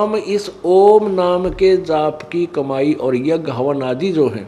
हम इस ओम नाम के जाप की कमाई और यज्ञ हवन आदि जो है,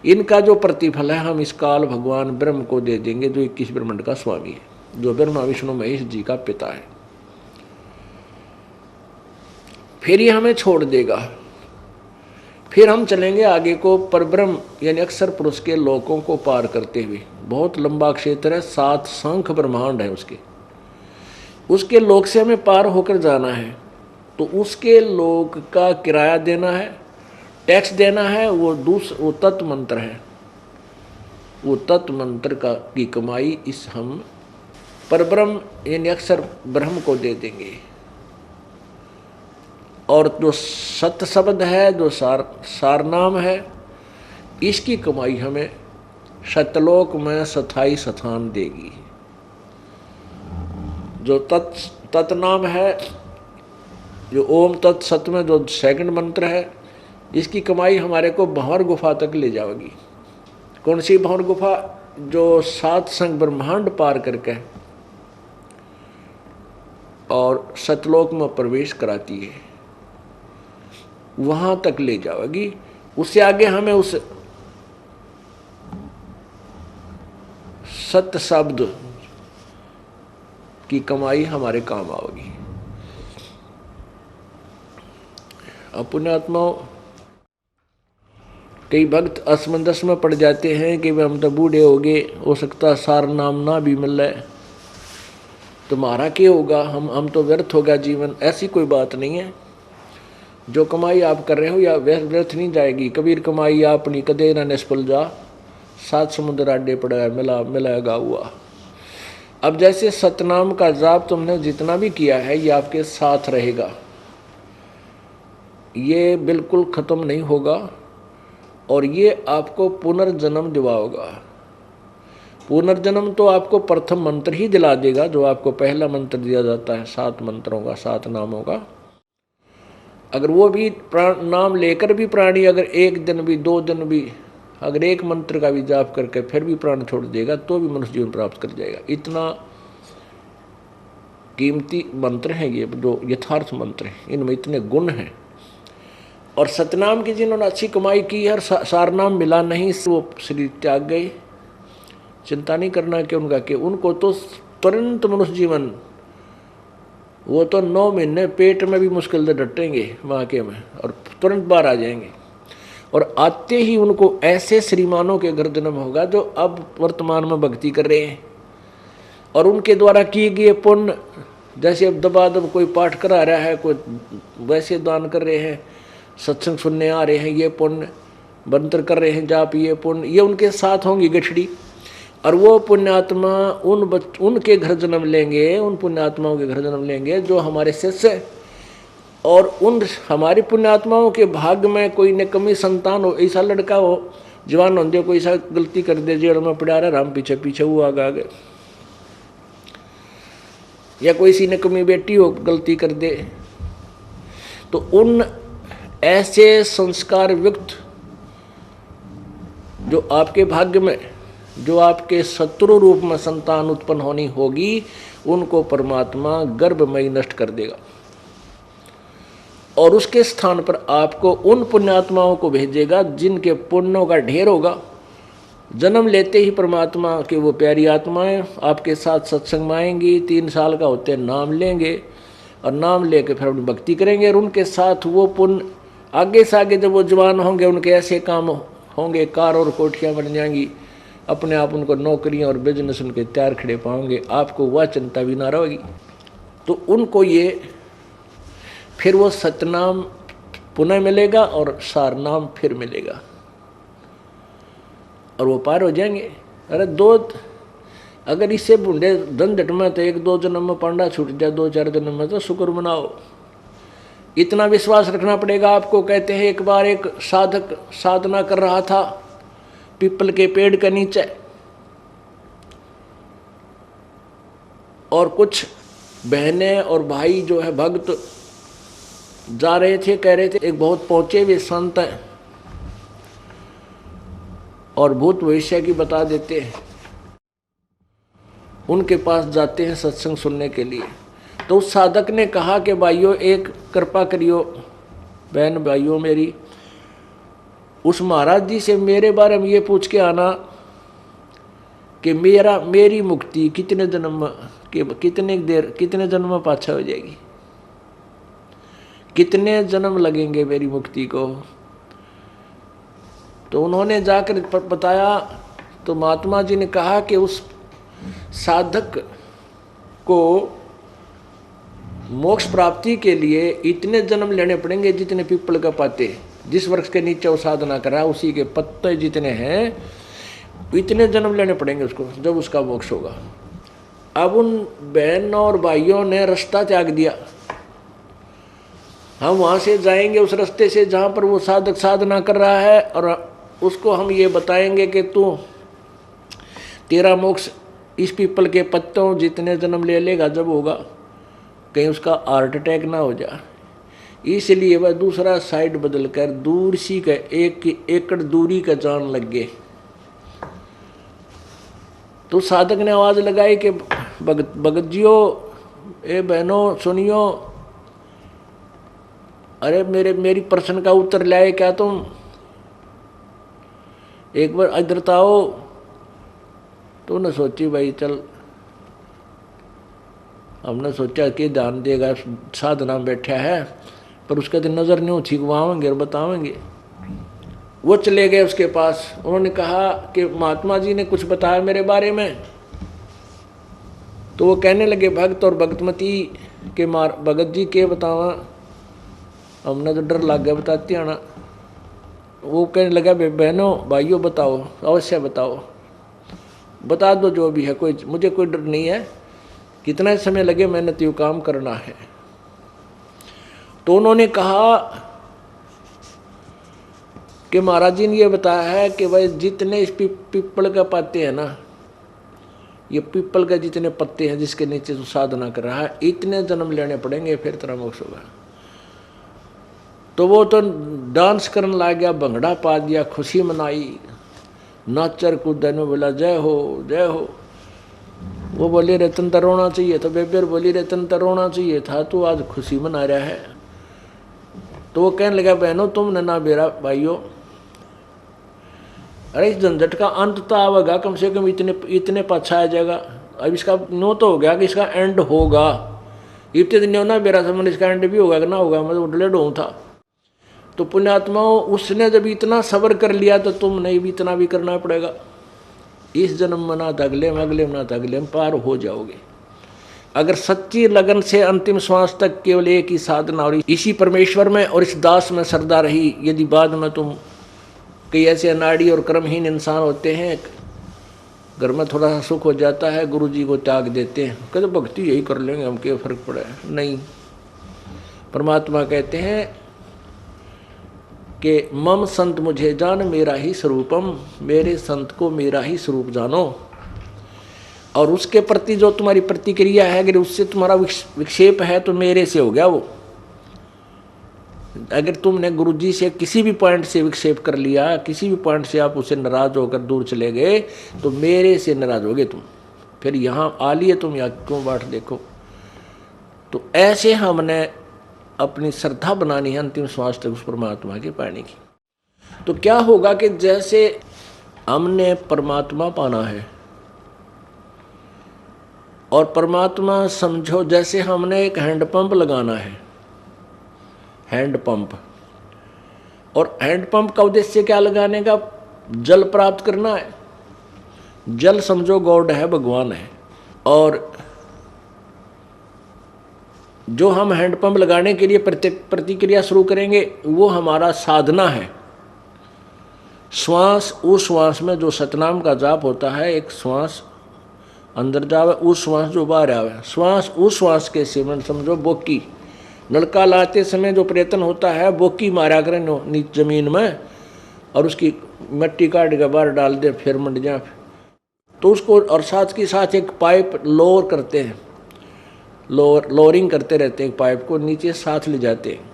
इनका जो प्रतिफल है हम इस काल भगवान ब्रह्म को दे देंगे, जो 21 ब्रह्मांड का स्वामी है, जो ब्रह्मा विष्णु महेश जी का पिता है। फिर ये हमें छोड़ देगा। फिर हम चलेंगे आगे को परब्रह्म यानी अक्षर पुरुष के लोकों को पार करते हुए। बहुत लंबा क्षेत्र है, 7 शंख ब्रह्मांड है उसके लोक से हमें पार होकर जाना है। तो उसके लोक का किराया देना है, टैक्स देना है। वो तत्व मंत्र है, वो तत्व मंत्र की कमाई इस हम परब्रह्म यानी अक्षर ब्रह्म को दे देंगे। और जो सत्य शब्द है, जो सार नाम है, इसकी कमाई हमें सतलोक में स्थायी स्थान देगी। जो तत्नाम है, जो ओम तत् सत्य में जो सेकंड मंत्र है, इसकी कमाई हमारे को भंवर गुफा तक ले जाएगी। कौन सी भंवर गुफा? जो 7 संग ब्रह्मांड पार करके और सतलोक में प्रवेश कराती है, वहां तक ले जाएगी। उससे आगे हमें उस सत्य शब्द की कमाई हमारे काम आएगी। पुण्यात्माओं, कई भक्त असमंजस में पड़ जाते हैं कि हम तो बूढ़े हो गए, हो सकता सार नाम ना भी मिल रहा है, तुम्हारा क्या होगा, हम तो व्यर्थ होगा जीवन। ऐसी कोई बात नहीं है। जो कमाई आप कर रहे हो या व्यर्थ नहीं जाएगी। कबीर कमाई अपनी कदे न निष्फल जा, 7 समुद्र आडे पड़ा मिलाएगा हुआ। अब जैसे सतनाम का जाप तुमने जितना भी किया है, ये आपके साथ रहेगा, ये बिल्कुल खत्म नहीं होगा और ये आपको पुनर्जन्म दिलाएगा। पुनर्जन्म तो आपको प्रथम मंत्र ही दिला देगा, जो आपको पहला मंत्र दिया जाता है 7 मंत्रों का, 7 नामों का। अगर वो भी नाम लेकर भी प्राणी अगर 1 दिन भी 2 दिन भी अगर एक मंत्र का भी जाप करके फिर भी प्राण छोड़ देगा, तो भी मनुष्य जीवन प्राप्त कर जाएगा। इतना कीमती मंत्र है ये, जो यथार्थ मंत्र है, इनमें इतने गुण हैं। और सतनाम की जिन्होंने अच्छी कमाई की है, सारनाम मिला नहीं, वो शरीर त्याग गए। चिंता नहीं करना कि उनका कि उनको तो तुरंत मनुष्य जीवन, वो तो 9 महीने पेट में भी मुश्किल से डटेंगे माँ के में और तुरंत बाहर आ जाएंगे। और आते ही उनको ऐसे श्रीमानों के घर जन्म होगा जो अब वर्तमान में भक्ति कर रहे हैं और उनके द्वारा किए गए पुण्य, जैसे अब दबादब कोई पाठ करा रहा है, कोई वैसे दान कर रहे हैं, सत्संग सुनने आ रहे हैं, ये पुण्य मंत्र कर रहे हैं जाप, ये पुण्य, ये उनके साथ होंगी गठड़ी। और वो पुण्यात्मा उनके घर जन्म लेंगे, उन पुण्यात्माओं के घर जन्म लेंगे जो हमारे शिष्य हैं। और उन हमारी पुण्यात्माओं के भाग्य में कोई निकम्मी संतान हो, ऐसा लड़का हो जवान होंगे, कोई ऐसा गलती कर दे, जेल में पड़ा रहा, राम पीछे पीछे वो आगे, या कोई सी निकम्मी बेटी हो गलती कर दे, तो उन ऐसे संस्कार युक्त जो आपके भाग्य में, जो आपके शत्रु रूप में संतान उत्पन्न होनी होगी, उनको परमात्मा गर्भमयी नष्ट कर देगा। और उसके स्थान पर आपको उन पुण्यात्माओं को भेजेगा जिनके पुण्यों का ढेर होगा। जन्म लेते ही परमात्मा के वो प्यारी आत्माएं आपके साथ सत्संग में आएंगी, 3 साल का होते नाम लेंगे और नाम लेके फिर अपनी भक्ति करेंगे। और उनके साथ वो पुण्य आगे से आगे जब वो जवान होंगे, उनके ऐसे काम होंगे, कार और कोठियाँ बन जाएंगी, अपने आप उनको नौकरियाँ और बिजनेस उनके तैयार खड़े पाओगे, आपको वह चिंता भी ना रहेगी। तो उनको ये फिर वो सतनाम पुनः मिलेगा और सारनाम फिर मिलेगा और वो पार हो जाएंगे। अरे अगर इससे बूढ़े झंझट में तो 1-2 जन्म में पांडा छूट जाए, 2-4 जन्म में तो शुक्र मनाओ। इतना विश्वास रखना पड़ेगा आपको। कहते हैं एक बार एक साधक साधना कर रहा था पीपल के पेड़ के नीचे, और कुछ बहनें और भाई जो है भक्त जा रहे थे, कह रहे थे एक बहुत पहुंचे हुए संत हैं और भूत भविष्य की बता देते हैं, उनके पास जाते हैं सत्संग सुनने के लिए। तो उस साधक ने कहा कि भाइयों एक कृपा करियो, बहन भाइयों मेरी, उस महाराज जी से मेरे बारे में ये पूछ के आना कि मेरी मुक्ति कितने जन्म के कितने जन्म में पाछा हो जाएगी, कितने जन्म लगेंगे मेरी मुक्ति को। तो उन्होंने जाकर बताया तो महात्मा जी ने कहा कि उस साधक को मोक्ष प्राप्ति के लिए इतने जन्म लेने पड़ेंगे जितने पीपल का पत्ते, जिस वृक्ष के नीचे वो साधना करा उसी के पत्ते जितने हैं इतने जन्म लेने पड़ेंगे उसको, जब उसका मोक्ष होगा। अब उन बहनों और भाइयों ने रास्ता त्याग दिया, हम वहां से जाएंगे उस रास्ते से जहां पर वो साधक साधना कर रहा है, और उसको हम ये बताएंगे कि तू तेरा मोक्ष इस पीपल के पत्तों जितने जन्म ले लेगा जब होगा, कहीं उसका हार्ट अटैक ना हो जाए। इसलिए वह दूसरा साइड बदल कर दूर सी का 1 एकड़ दूरी का जान लग गए। तो साधक ने आवाज लगाई कि भगत जियो, ए बहनों सुनियो, अरे मेरी प्रश्न का उत्तर लाए क्या तुम, एक बार इधर तो आओ। तो उन्हें सोची भाई चल, हमने सोचा कि ध्यान देगा साधना में बैठा है, पर उसके तो नजर नहीं छिगवाएंगे और बतावेंगे। वो चले गए उसके पास, उन्होंने कहा कि महात्मा जी ने कुछ बताया मेरे बारे में। तो वो कहने लगे भक्त और भक्तमती के भगत जी के बतावा, हमने तो डर लग गया बताती आना। वो कहने लगा बहनों भाइयों बताओ, अवश्य बताओ, बता दो जो भी है, मुझे कोई डर नहीं है, कितना समय लगे मैंने तो काम करना है। तो उन्होंने कहा कि महाराज जी ने ये बताया है कि भाई जितने इस पीपल का पत्ते हैं ना, ये पीपल का जितने पत्ते हैं जिसके नीचे तो साधना कर रहा है, इतने जन्म लेने पड़ेंगे फिर तेरा मोक्ष होगा। तो वो तो डांस करने लग गया, भंगड़ा पा दिया, खुशी मनाई, नाचर कूदन में बोला जय हो जय हो। वो बोली रतन तो रोना चाहिए था, बेबेर बोली रतन तो रोना चाहिए था, तू आज खुशी मना रहा है। तो वो कहने लगा बहनों तुमने ना बेरा भाइयों, अरे इस झंझट का अंत तो आवेगा, कम से कम इतने पाछा आ जाएगा। अब इसका नो तो हो गया कि इसका एंड होगा, इतने दिन ना बेरा समझ इसका एंड भी होगा कि ना होगा, मैं तो डलेड हूँ था। तो पुण्यात्माओं उसने जब इतना सब्र कर लिया तो तुमने भी इतना भी करना पड़ेगा। इस जन्म में ना अगले में, अगले में ना अगले में पार हो जाओगे। अगर सच्ची लगन से अंतिम श्वास तक केवल एक ही साधना और इसी परमेश्वर में और इस दास में श्रद्धा रही, यदि बाद में तुम कई ऐसे अनाड़ी और कर्महीन इंसान होते हैं, घर में थोड़ा सा सुख हो जाता है गुरु जी को त्याग देते हैं, कहते भक्ति यही कर लेंगे हम, क्या फर्क पड़ा है। नहीं, परमात्मा कहते हैं कि मम संत मुझे जान मेरा ही स्वरूपम, मेरे संत को मेरा ही स्वरूप जानो। और उसके प्रति जो तुम्हारी प्रतिक्रिया है, अगर उससे तुम्हारा विक्षेप है तो मेरे से हो गया वो। अगर तुमने गुरु जी से किसी भी पॉइंट से विक्षेप कर लिया, किसी भी पॉइंट से आप उसे नाराज होकर दूर चले गए, तो मेरे से नाराज हो गए तुम, फिर यहाँ आ लिए तुम, यहाँ क्यों बाट देखो। तो ऐसे हमने अपनी श्रद्धा बनानी है अंतिम श्वास तक उस परमात्मा के पाने की। तो क्या होगा कि जैसे हमने परमात्मा पाना है, और परमात्मा समझो जैसे हमने एक हैंडपंप लगाना है, हैंडपंप, और हैंडपंप का उद्देश्य क्या लगाने का, जल प्राप्त करना है। जल समझो गॉड है, भगवान है, और जो हम हैंडपंप लगाने के लिए प्रतिक्रिया शुरू करेंगे वो हमारा साधना है। श्वास, उस श्वास में जो सतनाम का जाप होता है, एक श्वास अंदर जावे, उस श्वास जो बाहर आवे, श्वास उस श्वास के सिमरन समझो बोकी। नलका लाते समय जो प्रयत्न होता है, बोकी मारा करें नीचे जमीन में, और उसकी मिट्टी काट के बाहर डाल दे, फिर मंड जाए, तो उसको, और साथ के साथ एक पाइप लोअर करते हैं, लोअरिंग करते रहते हैं, पाइप को नीचे साथ ले जाते हैं।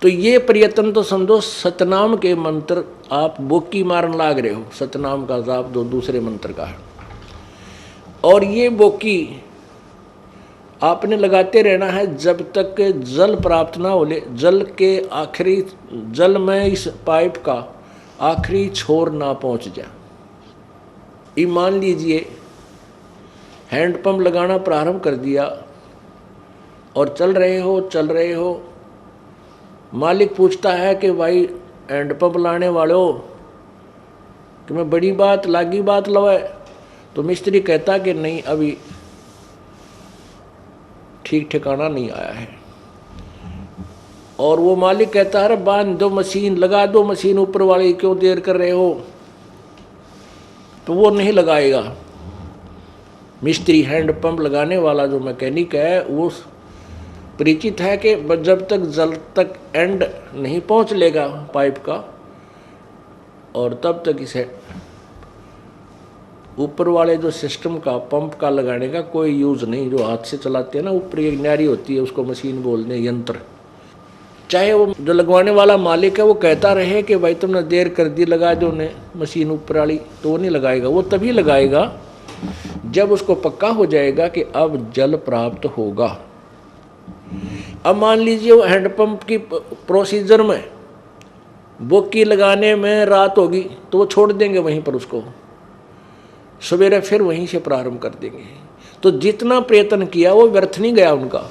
तो ये प्रयत्न तो समझो सतनाम के मंत्र आप बोकी मारन लाग रहे हो, सतनाम का जाप जो दूसरे मंत्र का है, और ये बोकी आपने लगाते रहना है जब तक के जल प्राप्त ना हो ले, जल के आखिरी जल में इस पाइप का आखिरी छोर ना पहुंच जाए। ये मान लीजिए हैंडपंप लगाना प्रारंभ कर दिया और चल रहे हो, मालिक पूछता है कि भाई हैंडपंप लाने वालों कि मैं बड़ी बात लागी बात लवाए, तो मिस्त्री कहता कि नहीं अभी ठीक ठिकाना नहीं आया है। और वो मालिक कहता है अरे बांध दो मशीन, लगा दो मशीन, ऊपर वाले क्यों देर कर रहे हो, तो वो नहीं लगाएगा। मिस्त्री हैंडपंप लगाने वाला जो मैकेनिक है वो परिचित है कि जब तक जल तक एंड नहीं पहुंच लेगा पाइप का, और तब तक इसे ऊपर वाले जो सिस्टम का पंप का लगाने का कोई यूज़ नहीं। जो हाथ से चलाते हैं ना, ऊपर एक नारी होती है उसको मशीन बोलते हैं, यंत्र। चाहे वो जो लगवाने वाला मालिक है वो कहता रहे कि भाई तुमने देर कर दी, लगा दो ने मशीन ऊपर वाली, तो वो नहीं लगाएगा। वो तभी लगाएगा जब उसको पक्का हो जाएगा कि अब जल प्राप्त होगा। अब मान लीजिए वो हैंडपंप की प्रोसीजर में बोकी लगाने में रात होगी, तो वो छोड़ देंगे वहीं पर, उसको सवेरे फिर वहीं से प्रारंभ कर देंगे। तो जितना प्रयत्न किया वो व्यर्थ नहीं गया उनका।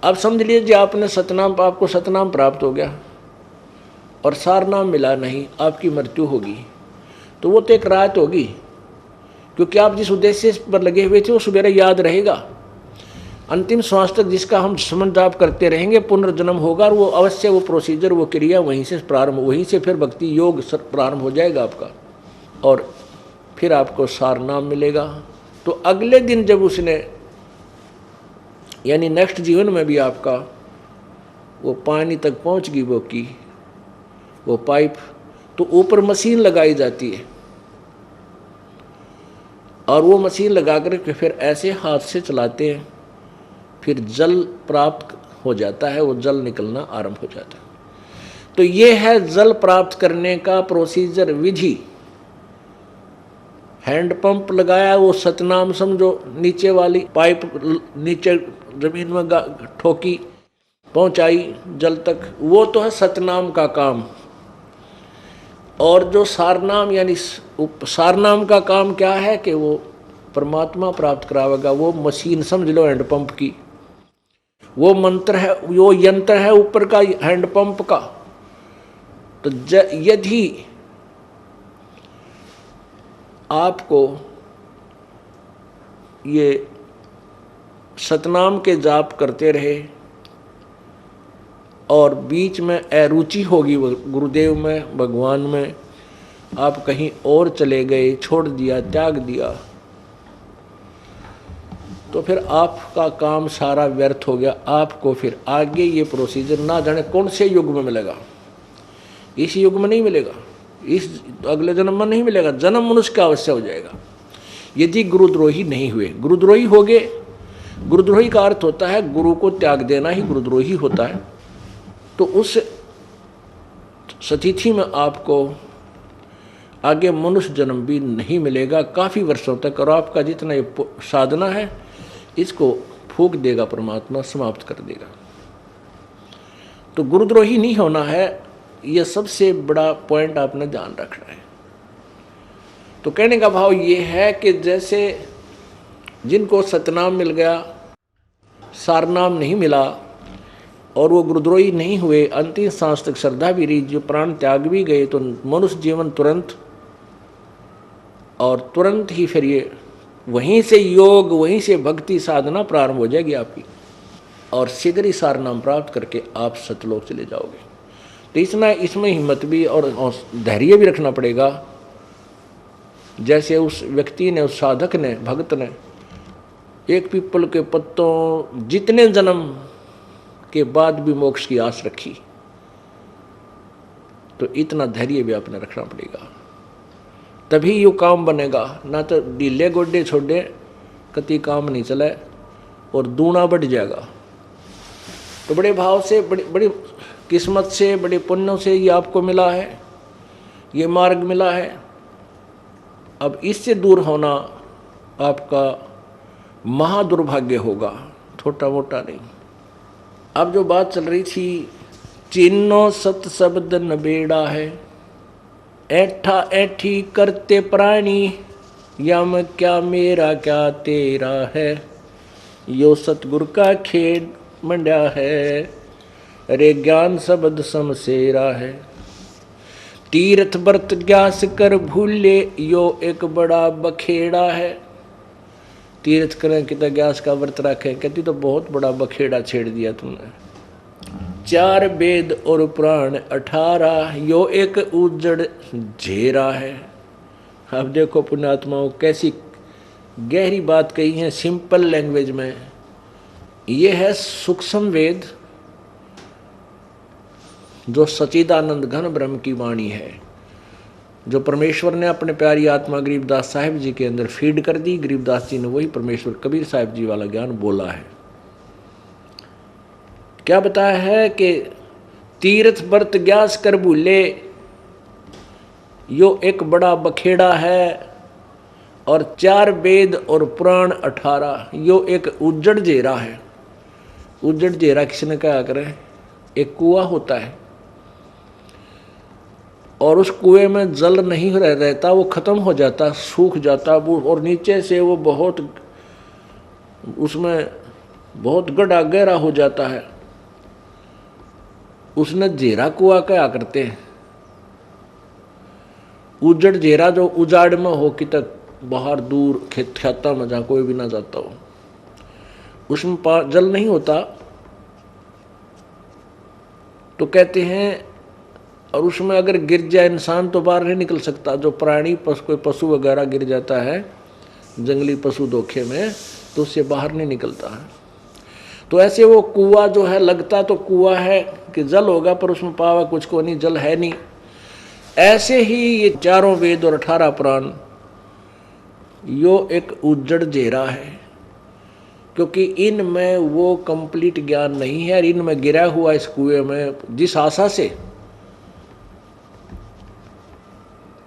अब समझ लीजिए आपने सतनाम, आपको सतनाम प्राप्त हो गया और सारनाम मिला नहीं, आपकी मृत्यु होगी, तो वो तो एक रात होगी, क्योंकि आप जिस उद्देश्य पर लगे हुए थे वो सवेरे याद रहेगा। अंतिम श्वास तक जिसका हम समन जाप करते रहेंगे पुनर्जन्म होगा, और वो अवश्य वो प्रोसीजर वो क्रिया वहीं से प्रारंभ, वहीं से फिर भक्ति योग प्रारंभ हो जाएगा आपका, और फिर आपको सारनाम मिलेगा। तो अगले दिन जब उसने यानी नेक्स्ट जीवन में भी आपका वो पानी तक पहुंच गई वो पाइप, तो ऊपर मशीन लगाई जाती है और वो मशीन लगा कर के फिर ऐसे हाथ से चलाते हैं, फिर जल प्राप्त हो जाता है, वो जल निकलना आरंभ हो जाता है। तो ये है जल प्राप्त करने का प्रोसीजर, विधि। हैंडपंप लगाया, वो सतनाम समझो, नीचे वाली पाइप नीचे जमीन में ठोकी, पहुंचाई जल तक, वो तो है सतनाम का काम। और जो सारनाम यानी सारनाम का काम क्या है कि वो परमात्मा प्राप्त करावेगा। वो मशीन समझ लो हैंडपंप की, वो मंत्र है, वो यंत्र है ऊपर का हैंडपंप का। तो यदि आपको ये सतनाम के जाप करते रहे और बीच में अरुचि होगी गुरुदेव में, भगवान में, आप कहीं और चले गए, छोड़ दिया, त्याग दिया, तो फिर आपका काम सारा व्यर्थ हो गया। आपको फिर आगे ये प्रोसीजर ना जाने कौन से युग में मिलेगा, इस युग में नहीं मिलेगा, इस अगले जन्म में नहीं मिलेगा, जन्म मनुष्य का अवश्य हो जाएगा यदि गुरुद्रोही नहीं हुए। गुरुद्रोही हो गए, गुरुद्रोही का अर्थ होता है गुरु को त्याग देना ही गुरुद्रोही होता है। तो उस स्थिति में आपको आगे मनुष्य जन्म भी नहीं मिलेगा काफ़ी वर्षों तक, और आपका जितना ये साधना है इसको फूंक देगा परमात्मा, समाप्त कर देगा। तो गुरुद्रोही नहीं होना है, यह सबसे बड़ा पॉइंट आपने ध्यान रखना है। तो कहने का भाव ये है कि जैसे जिनको सतनाम मिल गया, सारनाम नहीं मिला और वो गुरुद्रोही नहीं हुए, अंतिम सांस तक श्रद्धा भी रही, जो प्राण त्याग भी गए, तो मनुष्य जीवन तुरंत और तुरंत ही फिर ये वहीं से योग, वहीं से भक्ति साधना प्रारंभ हो जाएगी आपकी, और शीघ्र ही सारनाम प्राप्त करके आप सतलोक चले जाओगे। तो इसमें हिम्मत भी और धैर्य भी रखना पड़ेगा। जैसे उस व्यक्ति ने, उस साधक ने, भक्त ने एक पीपल के पत्तों जितने जन्म के बाद भी मोक्ष की आस रखी, तो इतना धैर्य भी आपने रखना पड़ेगा, तभी ये काम बनेगा। ना तो ढीले गोडे छोड़े कति काम नहीं चले और दूना बढ़ जाएगा। तो बड़े भाव से, बड़ी किस्मत से, बड़े पुण्यों से ये आपको मिला है, ये मार्ग मिला है। अब इससे दूर होना आपका महादुर्भाग्य होगा, छोटा मोटा नहीं। अब जो बात चल रही थी, चिन्नो सत शब्द नबेड़ा है, ऐठा ऐठी करते प्राणी, यम क्या मेरा क्या तेरा है, यो सतगुरु का खेड मंड्या है, रे ज्ञान शब्द समसेरा है। तीर्थ व्रत ग्यास कर भूले, यो एक बड़ा बखेड़ा है। तीर्थ करें कि ग्यास का व्रत रखें, कहती तो बहुत बड़ा बखेड़ा छेड़ दिया तुमने। 4 वेद और पुराण 18, यो एक उजड़ झेरा है। अब देखो पुण्यात्माओं कैसी गहरी बात कही है सिंपल लैंग्वेज में। ये है सूक्ष्म वेद जो सच्चिदानंद घन ब्रह्म की वाणी है, जो परमेश्वर ने अपने प्यारी आत्मा गरीबदास साहिब जी के अंदर फीड कर दी। गरीबदास जी ने वही परमेश्वर कबीर साहिब जी वाला ज्ञान बोला है। क्या बताया है कि तीर्थ व्रत ग्यास कर भूले, यो एक बड़ा बखेड़ा है, और 4 वेद और पुराण 18, यो एक उजड़ जेरा है। उजड़ जेरा किसने कहा करें, एक कुआं होता है और उस कुएं में जल नहीं रहता, वो खत्म हो जाता, सूख जाता, और नीचे से वो उसमें बहुत गड्ढा गहरा हो जाता है। उसने जेरा कुआं क्या करते हैं, उजड़ जेरा जो उजाड़ में हो कि तक बाहर दूर खेता में जहाँ कोई भी ना जाता हो, उसमें जल नहीं होता, तो कहते हैं, और उसमें अगर गिर जाए इंसान तो बाहर नहीं निकल सकता। जो प्राणी कोई पशु वगैरह गिर जाता है जंगली पशु धोखे में, तो उससे बाहर नहीं निकलता है। तो ऐसे वो कुआं जो है, लगता तो कुआं है कि जल होगा, पर उसमें पावा कुछ को नहीं, जल है नहीं। ऐसे ही ये 4 वेद और 18 पुराण, यो एक उजड़ जेरा है, क्योंकि इनमें वो कंप्लीट ज्ञान नहीं है। इनमें गिरा हुआ इस कुएं में, जिस आशा से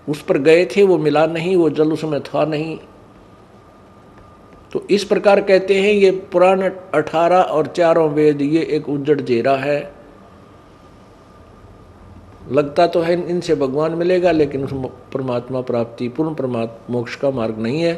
उस पर गए थे वो मिला नहीं, वो जल उसमें था नहीं। तो इस प्रकार कहते हैं ये पुराण 18 और 4 वेद, ये एक उजड़ जेरा है। लगता तो है इनसे भगवान मिलेगा, लेकिन उस परमात्मा प्राप्ति, पूर्ण परमात्मा मोक्ष का मार्ग नहीं है।